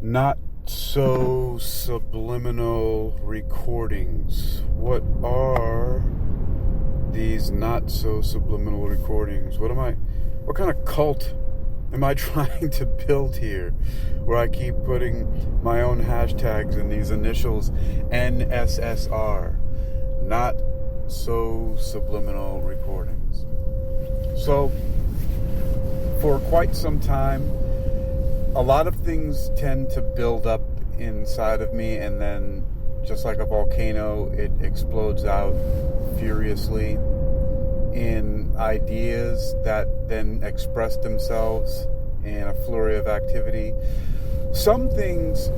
Not So Subliminal Recordings. What are these not so subliminal recordings? What kind of cult am I trying to build here, where I keep putting my own hashtags in these initials, NSSR, Not So Subliminal Recordings? So, for quite some time, a lot of things tend to build up inside of me, and then, just like a volcano, it explodes out furiously in ideas that then express themselves in a flurry of activity. Some things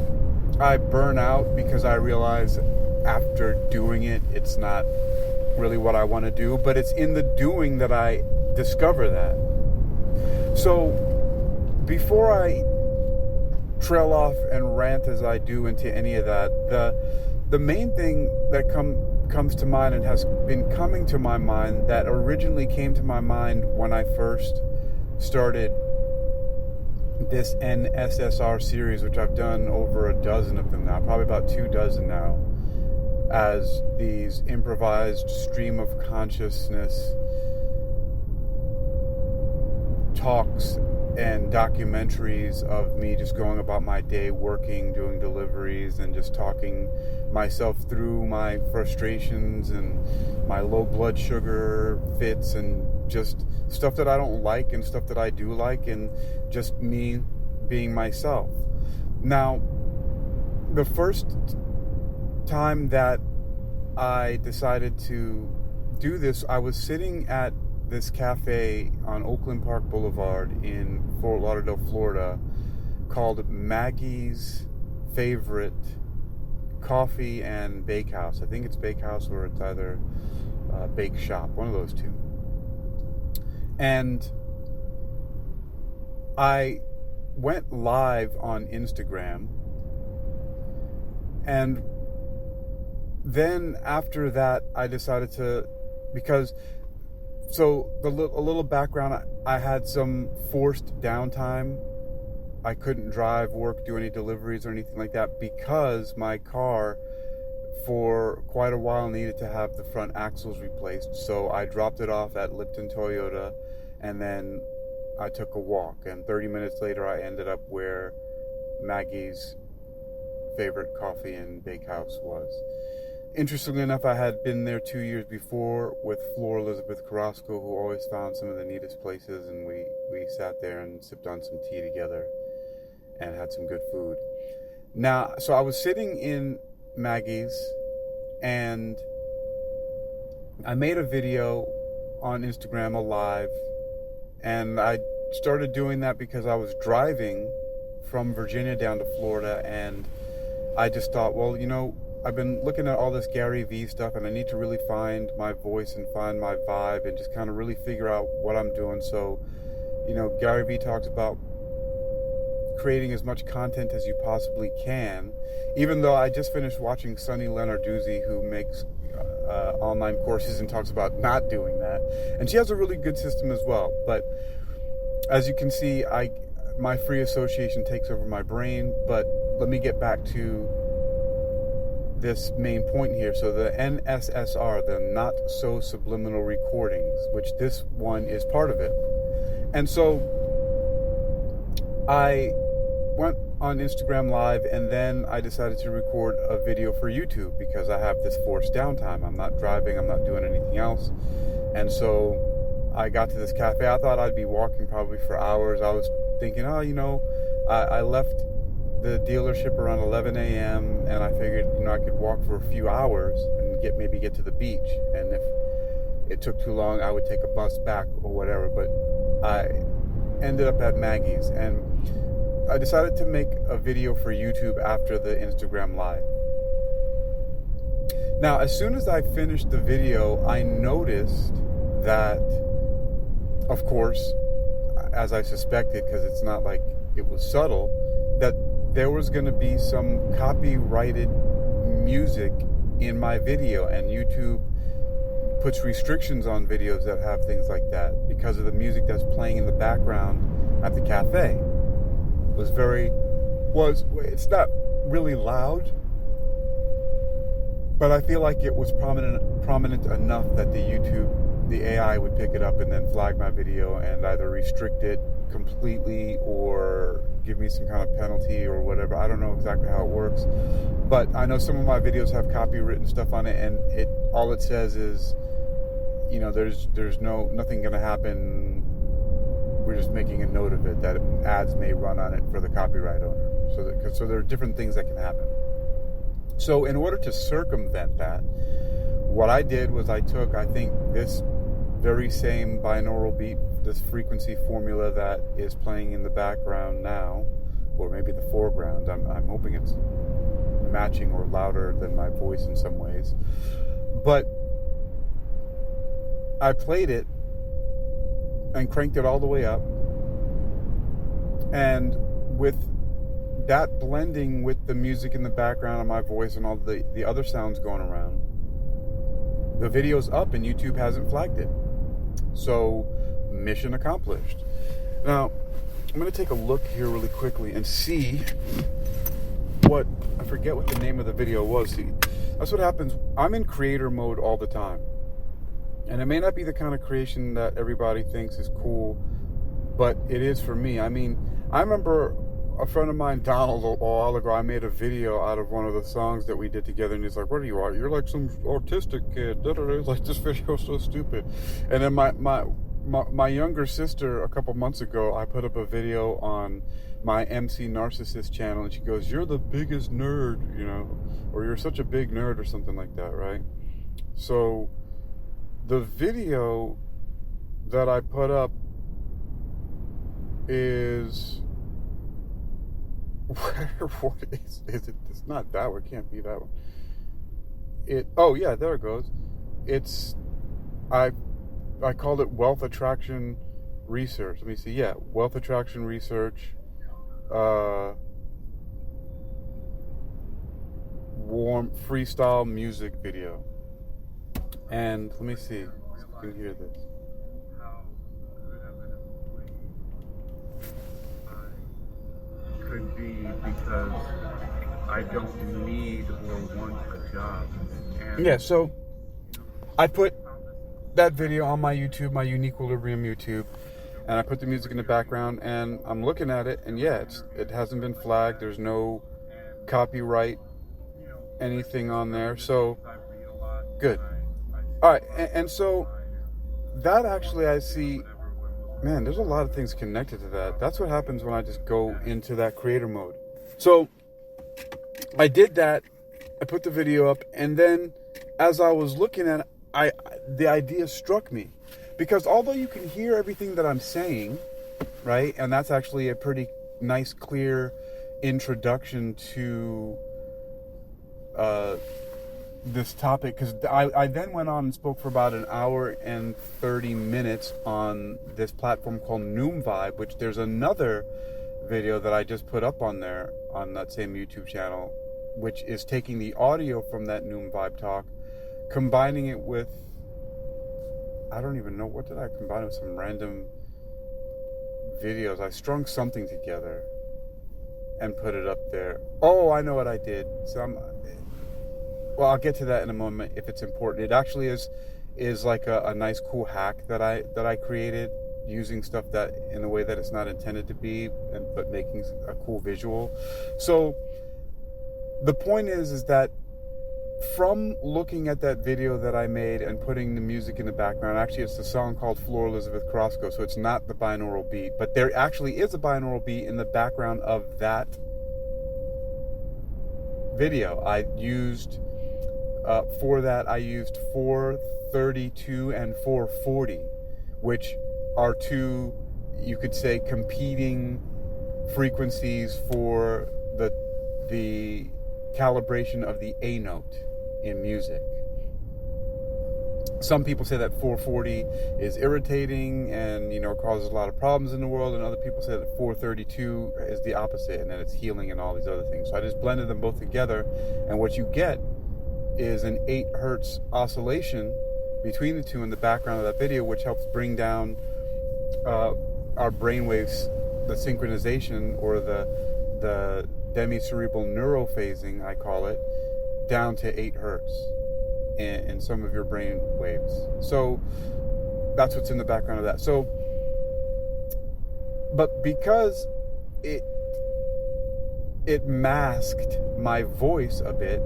I burn out because I realize after doing it, it's not really what I want to do, but it's in the doing that I discover that. So, before I trail off and rant as I do into any of that, the main thing that comes to mind and has been coming to my mind, that originally came to my mind when I first started this NSSR series, which I've done over a dozen of them now, probably about 24 now, as these improvised stream of consciousness talks and documentaries of me just going about my day, working, doing deliveries, and just talking myself through my frustrations and my low blood sugar fits, and just stuff that I don't like and stuff that I do like, and just me being myself. Now, the first time that I decided to do this, I was sitting at this cafe on Oakland Park Boulevard in Fort Lauderdale, Florida, called Maggie's Favorite Coffee and Bakehouse. I think it's Bakehouse, or it's either Bake Shop, one of those two. And I went live on Instagram, and then after that I decided to, a little background, I had some forced downtime. I couldn't drive, work, do any deliveries or anything like that, because my car for quite a while needed to have the front axles replaced. So I dropped it off at Lipton Toyota, and then I took a walk, and 30 minutes later I ended up where Maggie's Favorite Coffee and Bakehouse was. Interestingly enough, I had been there 2 years before with Flora Elizabeth Carrasco, who always found some of the neatest places, and we sat there and sipped on some tea together and had some good food. Now, so I was sitting in Maggie's, and I made a video on Instagram, a live, and I started doing that because I was driving from Virginia down to Florida, and I just thought, well, I've been looking at all this Gary Vee stuff, and I need to really find my voice and find my vibe and just kind of really figure out what I'm doing. So, Gary Vee talks about creating as much content as you possibly can, even though I just finished watching Sunny Lenarduzzi, who makes online courses and talks about not doing that. And she has a really good system as well. But as you can see, my free association takes over my brain. But let me get back to this main point here. So the NSSR, the Not So Subliminal Recordings, which this one is part of it. And so I went on Instagram Live, and then I decided to record a video for YouTube because I have this forced downtime. I'm not driving, I'm not doing anything else. And so I got to this cafe. I thought I'd be walking probably for hours. I was thinking, I left the dealership around 11 a.m. and I figured, I could walk for a few hours and maybe get to the beach. And if it took too long, I would take a bus back or whatever. But I ended up at Maggie's, and I decided to make a video for YouTube after the Instagram Live. Now, as soon as I finished the video, I noticed that, of course, as I suspected, because it's not like it was subtle, that there was going to be some copyrighted music in my video, and YouTube puts restrictions on videos that have things like that because of the music that's playing in the background at the cafe. It was very was, it's not really loud, but I feel like it was prominent enough that the AI would pick it up and then flag my video and either restrict it completely or give me some kind of penalty or whatever. I don't know exactly how it works, but I know some of my videos have copywritten stuff on it, and all it says is, there's nothing going to happen. We're just making a note of it that ads may run on it for the copyright owner. So there are different things that can happen. So in order to circumvent that, what I did was I took, I think, this very same binaural beat, this frequency formula that is playing in the background now, or maybe the foreground. I'm hoping it's matching or louder than my voice in some ways. But I played it and cranked it all the way up. And with that blending with the music in the background of my voice and all the other sounds going around, the video's up and YouTube hasn't flagged it. So, mission accomplished. Now, I'm going to take a look here really quickly and see I forget what the name of the video was. See, that's what happens. I'm in creator mode all the time. And it may not be the kind of creation that everybody thinks is cool, but it is for me. I mean, I remember a friend of mine, Donald, a while ago, I made a video out of one of the songs that we did together, and he's like, "What are you? You're like some autistic kid." Like, this video is so stupid. And then my younger sister, a couple months ago, I put up a video on my MC Narcissist channel, and she goes, "You're the biggest nerd, or you're such a big nerd," or something like that, right? So the video that I put up is... what is it? It's not that one. It can't be that one. Oh yeah, there it goes. I called it Wealth Attraction Research. Let me see. Yeah, Wealth Attraction Research. Warm freestyle music video. And let me see if you can hear this. Could be because I don't need or want a job. Yeah, so I put that video on my YouTube, my Uniquilibrium YouTube, and I put the music in the background, and I'm looking at it, and yeah, it hasn't been flagged. There's no copyright anything on there, so good. All right, and so that actually I see. Man, there's a lot of things connected to that. That's what happens when I just go into that creator mode. So I did that. I put the video up, and then as I was looking at it, the idea struck me, because although you can hear everything that I'm saying, right, and that's actually a pretty nice, clear introduction to this topic, because I then went on and spoke for about an hour and 30 minutes on this platform called Noom Vibe, which there's another video that I just put up on there on that same YouTube channel, which is taking the audio from that Noom Vibe talk, combining it with, I don't even know, what did I combine it with? Some random videos. I strung something together and put it up there. Oh, I know what I did. Well, I'll get to that in a moment if it's important. It actually is like a nice, cool hack that I created using stuff that in a way that it's not intended to be, but making a cool visual. So the point is that from looking at that video that I made and putting the music in the background, actually it's the song called Floor Elizabeth Crosco, so it's not the binaural beat, but there actually is a binaural beat in the background of that video. I used... for that, I used 432 and 440, which are two, you could say, competing frequencies for the calibration of the A note in music. Some people say that 440 is irritating and, causes a lot of problems in the world, and other people say that 432 is the opposite, and that it's healing and all these other things. So I just blended them both together, and what you get is an 8 hertz oscillation between the two in the background of that video, which helps bring down our brainwaves, the synchronization or the demi-cerebral neurophasing, I call it, down to 8 hertz in some of your brain waves. So that's what's in the background of that. So, but because it masked my voice a bit,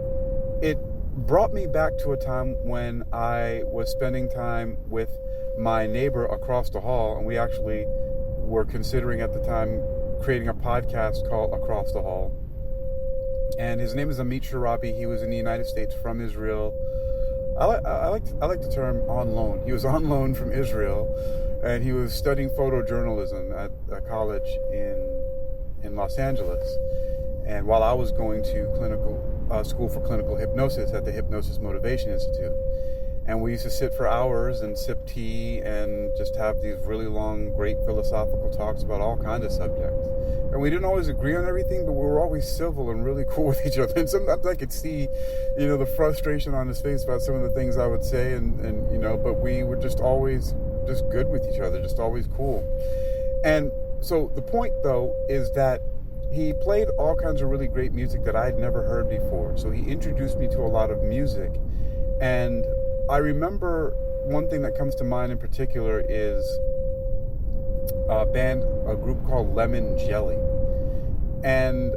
it brought me back to a time when I was spending time with my neighbor across the hall, and we actually were considering at the time creating a podcast called Across the Hall. And his name is Amit Sharabi. He was in the United States from Israel. I like the term on loan. He was on loan from Israel, and he was studying photojournalism at a college in Los Angeles. And while I was going to school for clinical hypnosis at the Hypnosis Motivation Institute. And we used to sit for hours and sip tea and just have these really long, great philosophical talks about all kinds of subjects. And we didn't always agree on everything, but we were always civil and really cool with each other. And sometimes I could see, the frustration on his face about some of the things I would say, and but we were just always just good with each other, just always cool. And so the point, though, is that he played all kinds of really great music that I had never heard before. So he introduced me to a lot of music. And I remember one thing that comes to mind in particular is a group called Lemon Jelly. And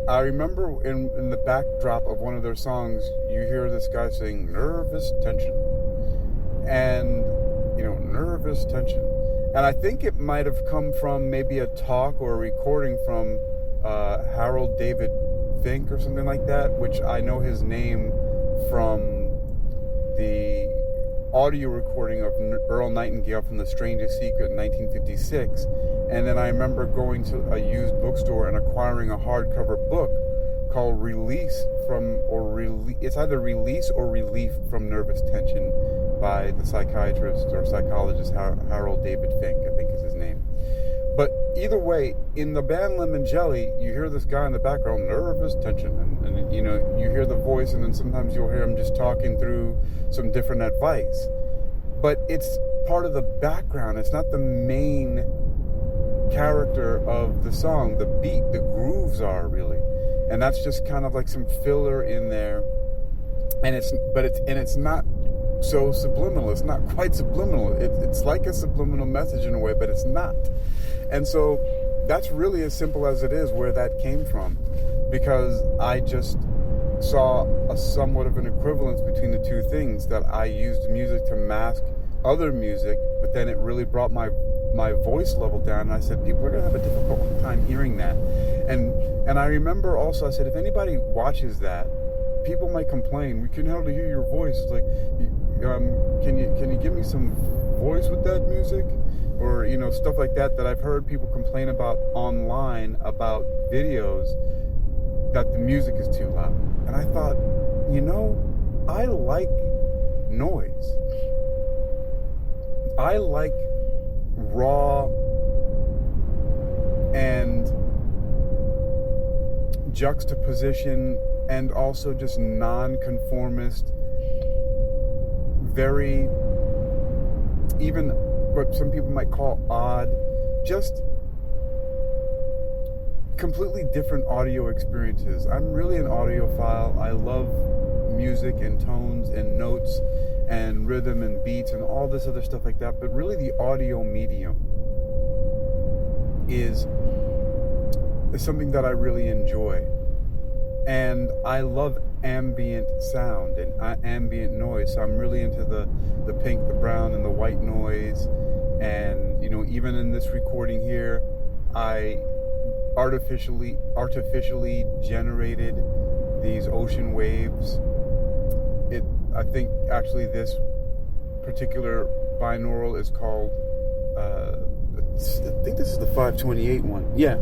I remember in the backdrop of one of their songs, you hear this guy saying, nervous tension. And, nervous tension. And I think it might have come from maybe a talk or a recording from Harold David Fink or something like that, which I know his name from the audio recording of Earl Nightingale from The Strangest Secret in 1956. And then I remember going to a used bookstore and acquiring a hardcover book called it's either Release or Relief from Nervous Tension by the psychiatrist or psychologist Harold David Fink, I think is his name. But either way, in the band Lemon Jelly, you hear this guy in the background, nervous tension, and you hear the voice, and then sometimes you'll hear him just talking through some different advice. But it's part of the background. It's not the main character of the song. The beat, the grooves are really, and that's just kind of like some filler in there. And it's not so subliminal. It's not quite subliminal. It's like a subliminal message in a way, but it's not. And so that's really as simple as it is where that came from, because I just saw a somewhat of an equivalence between the two things, that I used music to mask other music, but then it really brought my voice level down, and I said, people are going to have a difficult time hearing that. And I remember also, I said, if anybody watches that, people might complain, we can hardly hear your voice. It's like, can you give me some voice with that music? Or, stuff like that I've heard people complain about online about videos, that the music is too loud. And I thought, I like noise. I like raw and juxtaposition, and also just non-conformist, very, even what some people might call odd, just completely different audio experiences. I'm really an audiophile. I love music and tones and notes and rhythm and beats and all this other stuff like that, but really the audio medium is something that I really enjoy. And I love ambient sound and ambient noise, so I'm really into the pink, the brown, and the white noise. And even in this recording here, I artificially generated these ocean waves. I think actually this particular binaural is called, I think this is the 528 one. Yeah,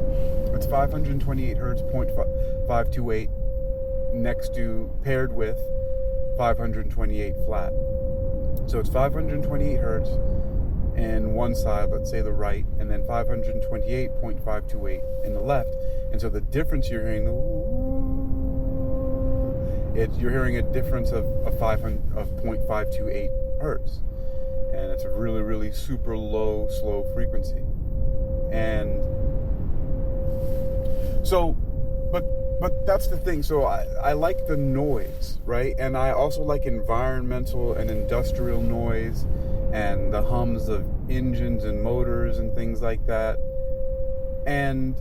it's 528 hertz, 0.528, paired with 528 flat. So it's 528 hertz in one side, let's say the right, and then 528.528 in the left. And so the difference you're hearing, you're hearing a difference of 0.528 hertz. And it's a really, really super low, slow frequency. And so, but but that's the thing. So I like the noise, right? And I also like environmental and industrial noise and the hums of engines and motors and things like that. And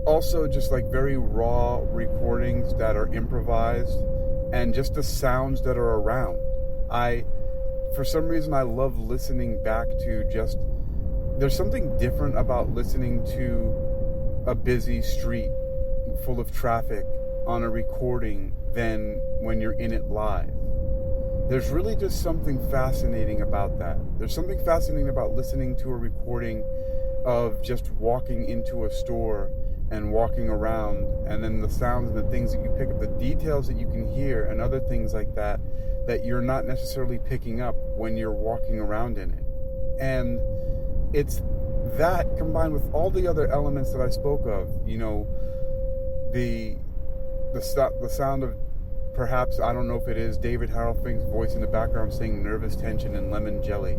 also just like very raw recordings that are improvised and just the sounds that are around. For some reason, I love listening back to just, there's something different about listening to a busy street full of traffic on a recording than when you're in it live. There's really just something fascinating about that. There's something fascinating about listening to a recording of just walking into a store and walking around, and then the sounds and the things that you pick up, the details that you can hear and other things like that you're not necessarily picking up when you're walking around in it. And it's that combined with all the other elements that I spoke of, you know, the sound of, perhaps, I don't know if it is David Harrelfink's voice in the background saying nervous tension and lemon jelly.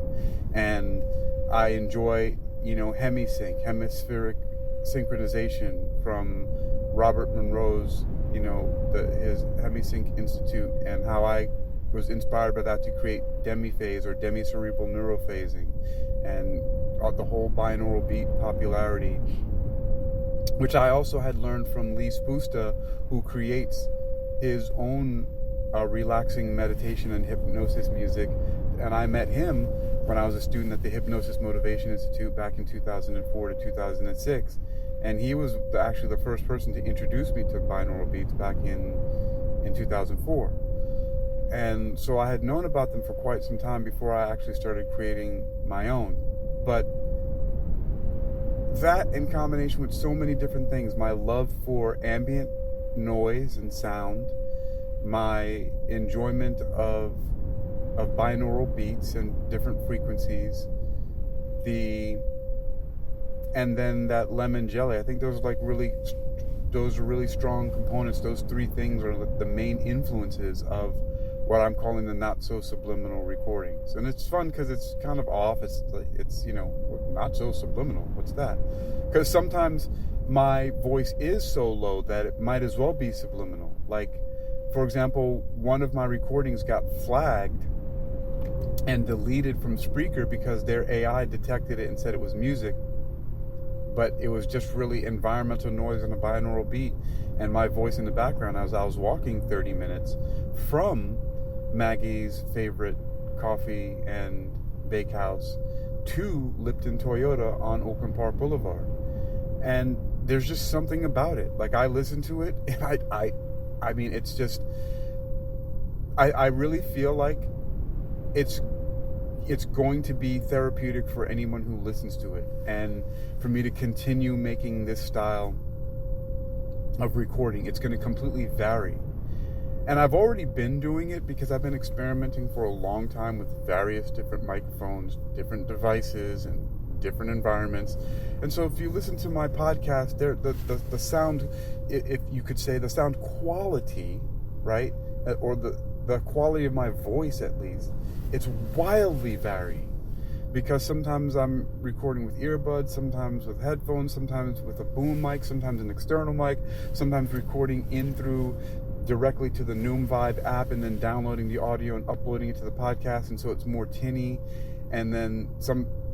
And I enjoy, you know, hemispheric synchronization from Robert Monroe's, you know, his Hemisync Institute, and how I was inspired by that to create demi-phase or demi-cerebral neurophasing, and the whole binaural beat popularity, which I also had learned from Lee Spusta, who creates his own relaxing meditation and hypnosis music. And I met him when I was a student at the Hypnosis Motivation Institute back in 2004 to 2006. And he was actually the first person to introduce me to binaural beats back in 2004. And so I had known about them for quite some time before I actually started creating my own. But that, in combination with so many different things, my love for ambient noise and sound, my enjoyment of binaural beats and different frequencies, and then that lemon jelly, I think those are really strong components. Those three things are the main influences of what I'm calling the Not So Subliminal Recordings. And it's fun because it's kind of off. It's you know, not so subliminal. What's that? Because sometimes my voice is so low that it might as well be subliminal. Like, for example, one of my recordings got flagged and deleted from Spreaker because their AI detected it and said it was music, but it was just really environmental noise on a binaural beat, and my voice in the background as I was walking 30 minutes from Maggie's favorite coffee and bakehouse to Lipton Toyota on Oakland Park Boulevard. And there's just something about it. Like, I listen to it, and I mean, it's just, I really feel like it's going to be therapeutic for anyone who listens to it, and for me to continue making this style of recording. It's going to completely vary. And I've already been doing it because I've been experimenting for a long time with various different microphones, different devices, and different environments. And so if you listen to my podcast, the sound, if you could say, the sound quality, right, or the quality of my voice at least, it's wildly varying. Because sometimes I'm recording with earbuds, sometimes with headphones, sometimes with a boom mic, sometimes an external mic, sometimes recording in through directly to the Noom Vibe app and then downloading the audio and uploading it to the podcast, and so it's more tinny. And then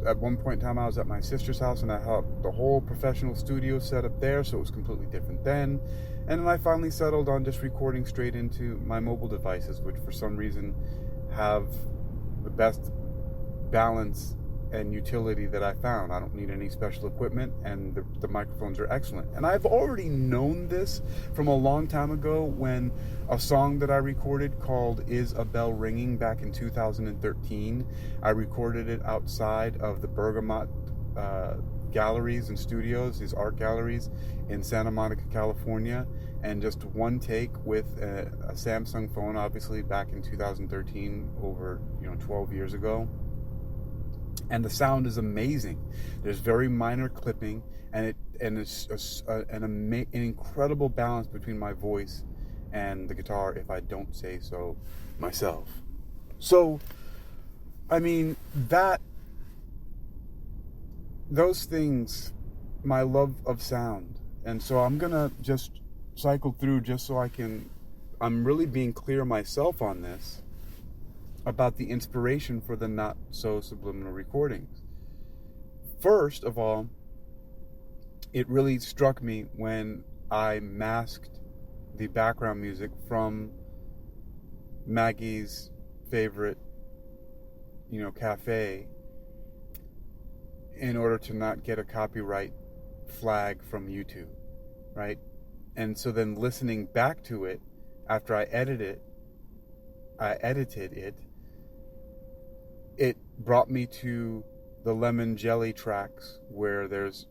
at one point in time I was at my sister's house and I had the whole professional studio set up there, so it was completely different then. And then I finally settled on just recording straight into my mobile devices, which for some reason have the best balance and utility that I found. I don't need any special equipment, and the microphones are excellent. And I've already known this from a long time ago, when a song that I recorded called Is a Bell Ringing back in 2013, I recorded it outside of the Bergamot galleries and studios, these art galleries in Santa Monica, California, and just one take with a Samsung phone, obviously back in 2013, over 12 years ago. And the sound is amazing. There's very minor clipping, and it's an incredible balance between my voice and the guitar, if I don't say so myself. So, I mean, those things, my love of sound And so I'm going to just cycle through just so I'm really being clear myself on this about the inspiration for the Not So Subliminal Recordings. First of all, it really struck me when I masked the background music from Maggie's favorite, cafe in order to not get a copyright flag from YouTube, right? And so then listening back to it after I edited it, it brought me to the Lemon Jelly tracks where there's,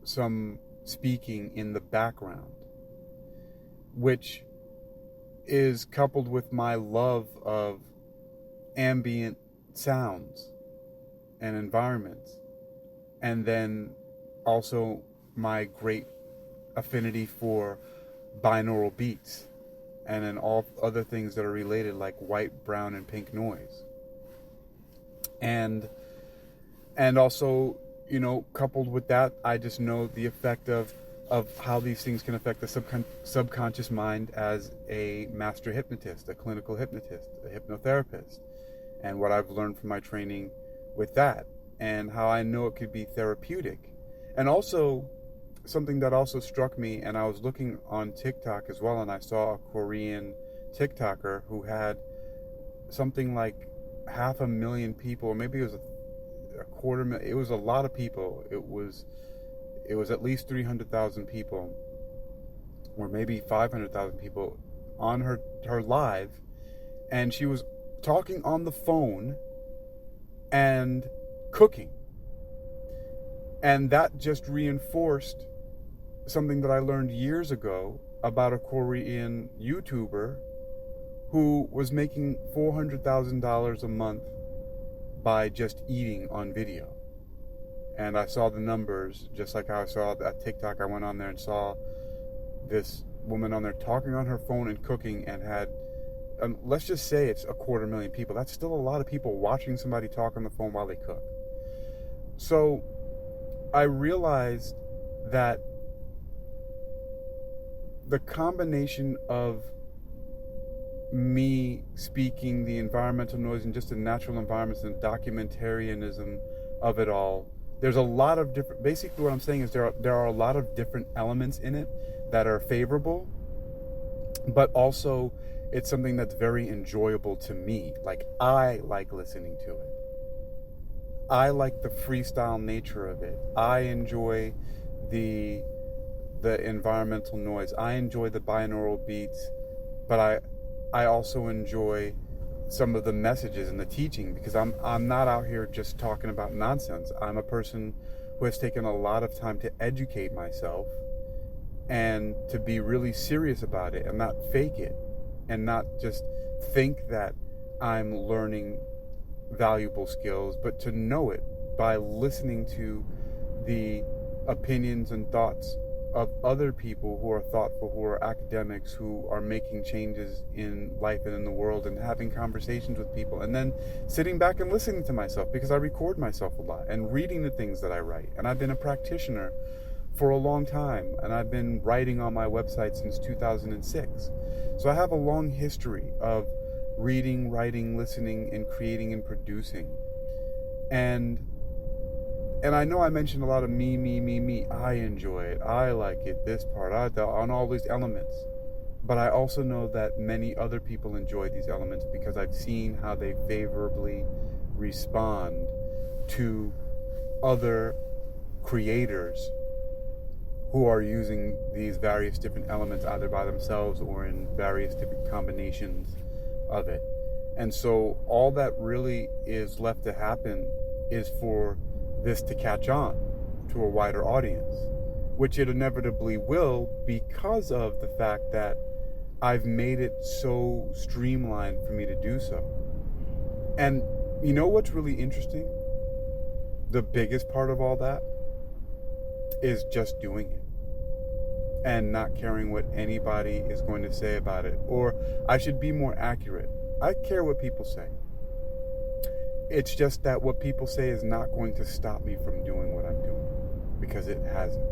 some speaking in the background, which is coupled with my love of ambient sounds and environments, and then also my great affinity for binaural beats and then all other things that are related, like white, brown, and pink noise. And also, coupled with that, I just know the effect of how these things can affect the subconscious mind as a master hypnotist, a clinical hypnotist, a hypnotherapist, and what I've learned from my training with that, and how I know it could be therapeutic. And also, something that also struck me, and I was looking on TikTok as well, and I saw a Korean TikToker who had something like 500,000 people, or maybe it was a quarter million. It was a lot of people. It was at least 300,000 people, or maybe 500,000 people on her live, and she was talking on the phone and cooking. And that just reinforced something that I learned years ago about a Korean YouTuber who was making $400,000 a month by just eating on video. And I saw the numbers, just like how I saw that TikTok. I went on there and saw this woman on there talking on her phone and cooking, and had, let's just say it's 250,000 people. That's still a lot of people watching somebody talk on the phone while they cook. So I realized that the combination of me speaking the environmental noise and just the natural environments and the documentarianism of it all, there's a lot of different, basically what I'm saying is there are a lot of different elements in it that are favorable, but also it's something that's very enjoyable to me. Like, I like listening to it. I like the freestyle nature of it. I enjoy the environmental noise. I enjoy the binaural beats, but I also enjoy some of the messages and the teaching, because I'm not out here just talking about nonsense. I'm a person who has taken a lot of time to educate myself and to be really serious about it and not fake it, and not just think that I'm learning valuable skills, but to know it by listening to the opinions and thoughts of other people who are thoughtful, who are academics, who are making changes in life and in the world, and having conversations with people, and then sitting back and listening to myself, because I record myself a lot, and reading the things that I write. And I've been a practitioner for a long time, and I've been writing on my website since 2006. So I have a long history of reading, writing, listening, and creating and producing. And I know I mentioned a lot of me. I enjoy it. I like it. This part, on all these elements. But I also know that many other people enjoy these elements, because I've seen how they favorably respond to other creators who are using these various different elements, either by themselves or in various different combinations of it. And so all that really is left to happen is for this to catch on to a wider audience, which it inevitably will, because of the fact that I've made it so streamlined for me to do so. And you know what's really interesting? The biggest part of all that is just doing it and not caring what anybody is going to say about it. Or I should be more accurate. I care what people say. It's just that what people say is not going to stop me from doing what I'm doing, because it hasn't.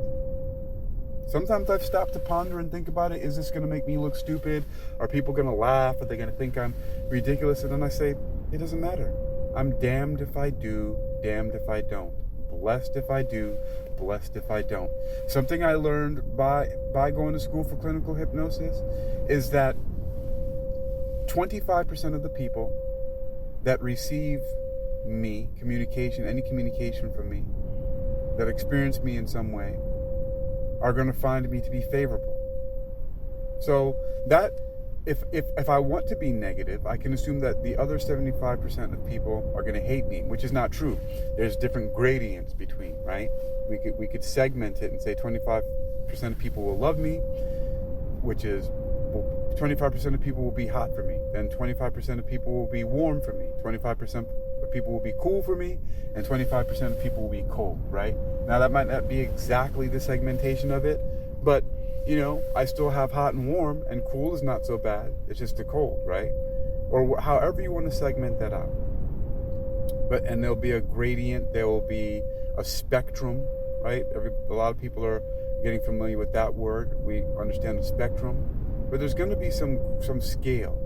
Sometimes I've stopped to ponder and think about it. Is this going to make me look stupid? Are people going to laugh? Are they going to think I'm ridiculous? And then I say, it doesn't matter. I'm damned if I do, damned if I don't. Blessed if I do, blessed if I don't. Something I learned by going to school for clinical hypnosis is that 25% of the people that receive me, any communication from me, that experience me in some way, are going to find me to be favorable. So that if I want to be negative, I can assume that the other 75% of people are going to hate me, which is not true. There's different gradients between, right? We could segment it and say 25% of people will love me, which is 25% of people will be hot for me. Then 25% of people will be warm for me. 25% of people will be cool for me, and 25% of people will be cold, right? Now that might not be exactly the segmentation of it, but I still have hot and warm, and cool is not so bad. It's just the cold, right? Or however you want to segment that out. And there'll be a gradient, there will be a spectrum, right? A lot of people are getting familiar with that word. We understand the spectrum, but there's going to be some scale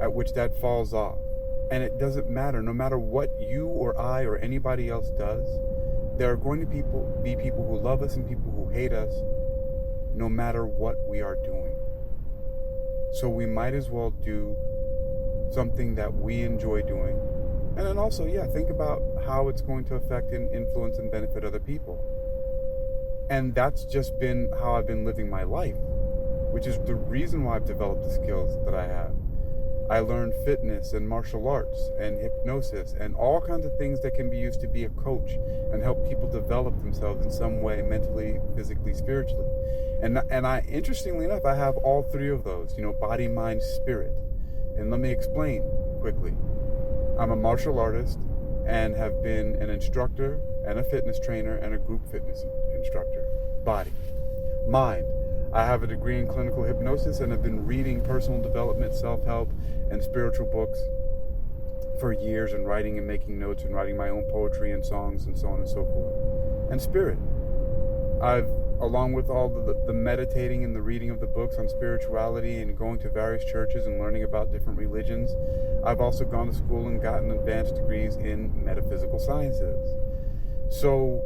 at which that falls off. And it doesn't matter. No matter what you or I or anybody else does, there are going to be people who love us and people who hate us, no matter what we are doing. So we might as well do something that we enjoy doing. And then also, think about how it's going to affect and influence and benefit other people. And that's just been how I've been living my life, which is the reason why I've developed the skills that I have. I learned fitness and martial arts and hypnosis and all kinds of things that can be used to be a coach and help people develop themselves in some way, mentally, physically, spiritually. And I, interestingly enough, I have all three of those, body, mind, spirit. And let me explain quickly. I'm a martial artist and have been an instructor and a fitness trainer and a group fitness instructor. Body. Mind. I have a degree in clinical hypnosis and have been reading personal development, self-help, and spiritual books for years, and writing and making notes and writing my own poetry and songs and so on and so forth. And spirit. Along with all the meditating and the reading of the books on spirituality and going to various churches and learning about different religions, I've also gone to school and gotten advanced degrees in metaphysical sciences. So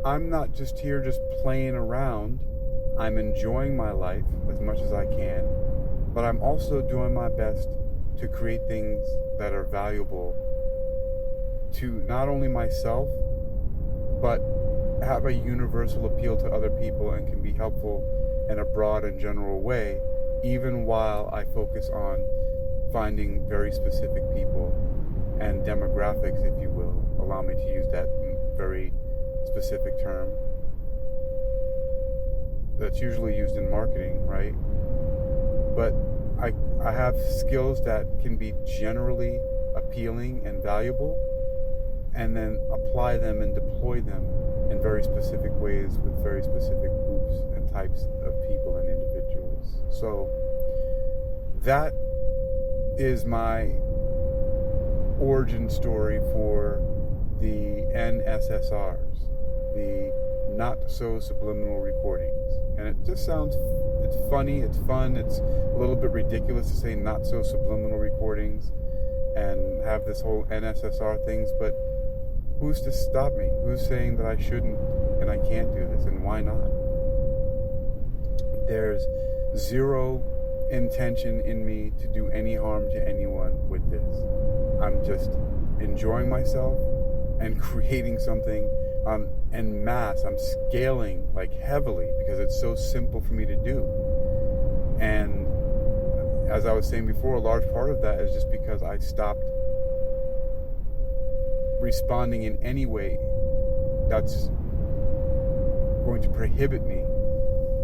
I'm not just here just playing around. I'm enjoying my life as much as I can, but I'm also doing my best to create things that are valuable to not only myself, but have a universal appeal to other people and can be helpful in a broad and general way, even while I focus on finding very specific people and demographics, if you will. Allow me to use that very specific term that's usually used in marketing, right? But I have skills that can be generally appealing and valuable, and then apply them and deploy them in very specific ways with very specific groups and types of people and individuals. So that is my origin story for the NSSRs, the Not So SubLiminal Recordings. And it just sounds, it's funny, it's fun, it's a little bit ridiculous to say Not So SubLiminal Recordings and have this whole NSSR things, but who's to stop me? Who's saying that I shouldn't and I can't do this, and why not? There's zero intention in me to do any harm to anyone with this. I'm just enjoying myself and creating something en masse. I'm scaling like heavily because it's so simple for me to do. And as I was saying before, a large part of that is just because I stopped responding in any way that's going to prohibit me,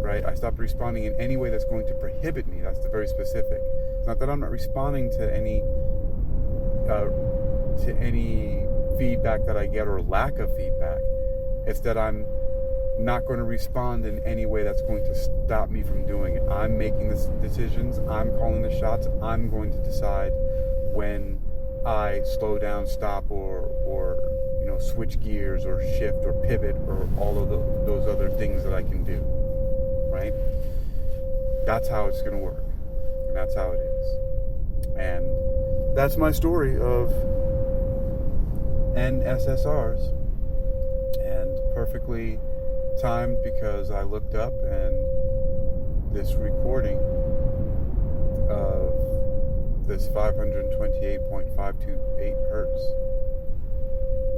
right? I stopped responding in any way that's going to prohibit me. That's the very specific. It's not that I'm not responding to any feedback that I get or lack of feedback. It's that I'm not going to respond in any way that's going to stop me from doing it. I'm making the decisions. I'm calling the shots. I'm going to decide when I slow down, stop, or switch gears or shift or pivot or all of those other things that I can do. right? That's how it's going to work. And that's how it is. And that's my story of NSSRs. And perfectly timed, because I looked up and this recording of this 528.528 hertz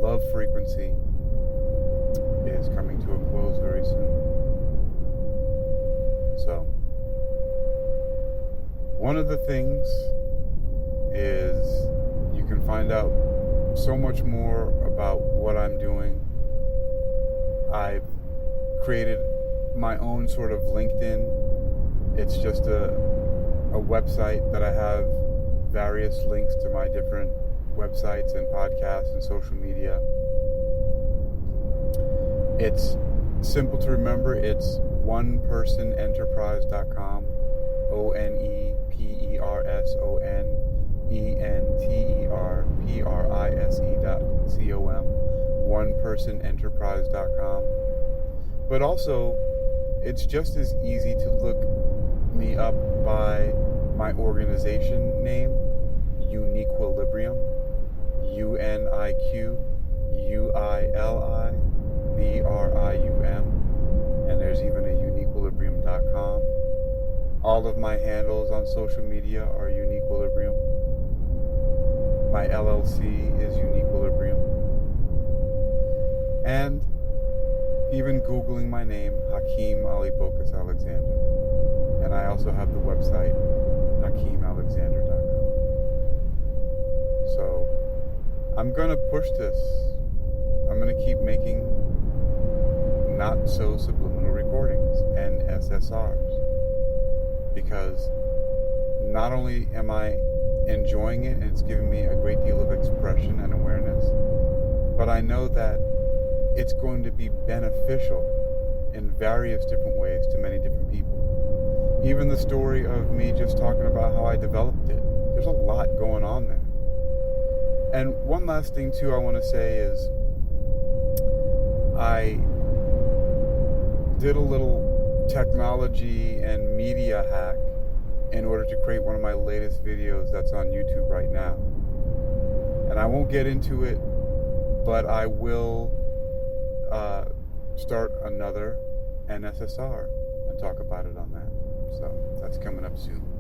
love frequency is coming to a close very soon. So, one of the things is you can find out so much more about what I'm doing. I've created my own sort of LinkedIn. It's just a website that I have various links to my different websites and podcasts and social media. It's simple to remember. It's onepersonenterprise.com, onepersonenterprise.com, onepersonenterprise.com. But also, it's just as easy to look me up by my organization name, Uniquilibrium, UNIQUILIBRIUM, and there's even a uniquilibrium.com. All of my handles on social media are Uniquilibrium. My LLC is Uniquilibrium. And even Googling my name, Hakeem Ali Bokas Alexander. And I also have the website, HakeemAlexander.com. So, I'm going to push this. I'm going to keep making Not So SubLiminal Recordings, NSSRs. Because not only am I enjoying it and it's giving me a great deal of expression and awareness, but I know that it's going to be beneficial in various different ways to many different people. Even the story of me just talking about how I developed it. There's a lot going on there. And one last thing too I want to say is I did a little technology and media hack in order to create one of my latest videos that's on YouTube right now. And I won't get into it, but I will start another NSSR and talk about it on that. So that's coming up soon.